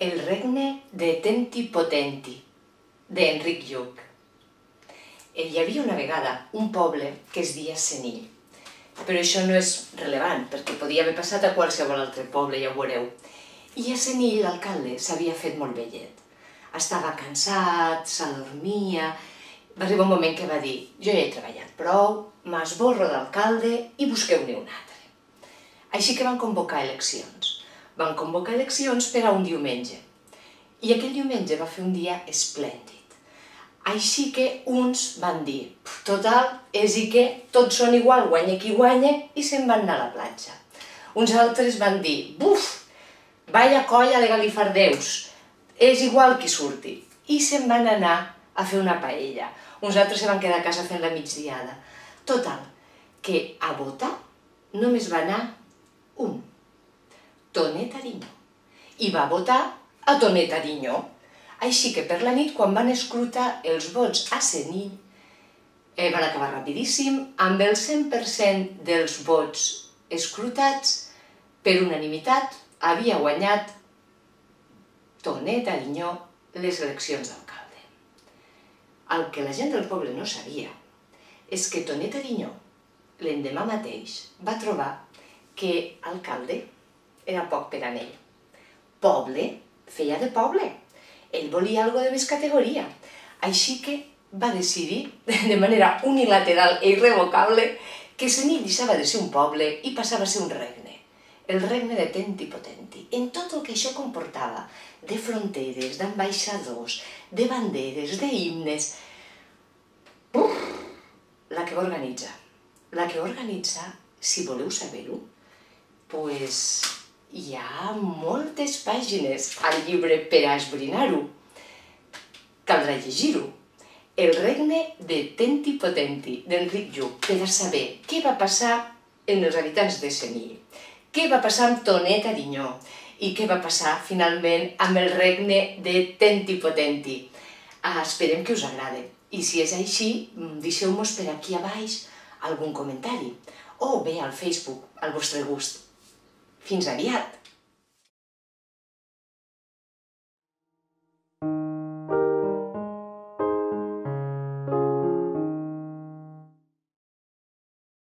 El regne de Tenti Potenti, d'Enric Lluch. Hi havia una vegada un poble que es deia Senill, però això no és relevant, perquè podia haver passat a qualsevol altre poble, ja ho veureu. I a Senill l'alcalde s'havia fet molt vellet. Estava cansat, s'adormia. Va arribar un moment que va dir: jo ja he treballat prou, m'esborro d'alcalde i busqueu-ne un altre. Així que van convocar eleccions. Van convocar eleccions per a un diumenge. I aquell diumenge va fer un dia esplèndid. Així que uns van dir: total, és i que tots són igual, guanya qui guanya, i se'n van anar a la platja. Uns altres van dir: buf, vaya colla de galifardeus, és igual qui surti. I se'n van anar a fer una paella. Uns altres se van quedar a casa fent la migdiada. Total, que a votar només va anar un, Tonet Arinyó. I va votar a Tonet Arinyó. Així que per la nit, quan van escrutar els vots a Senill, van acabar rapidíssim, amb el 100% dels vots escrutats, per unanimitat, havia guanyat Tonet Arinyó les eleccions d'alcalde. El que la gent del poble no sabia és que Tonet Arinyó, l'endemà mateix, va trobar que alcalde era poc per a ell. Poble feia de poble. Ell volia alguna de més categoria. Així que va decidir, de manera unilateral i irrevocable, que Senill deixava de ser un poble i passava a ser un regne. El regne de Tenti Potenti. En tot el que això comportava, de fronteres, d'ambaixadors, de banderes, d'himnes. La que va organitzar. La que va organitzar, si voleu saber-ho, hi ha moltes pàgines al llibre per a esbrinar-ho. Caldrà llegir-ho. El regne de Tenti Potenti, d'Enric Lluch, per a saber què va passar en els habitants de Senill, què va passar amb Tonet Arinyó i què va passar finalment amb el regne de Tenti Potenti. Esperem que us agrade. I si és així, deixeu-nos per aquí a baix algun comentari o bé al Facebook, al vostre gust. Fins aviat!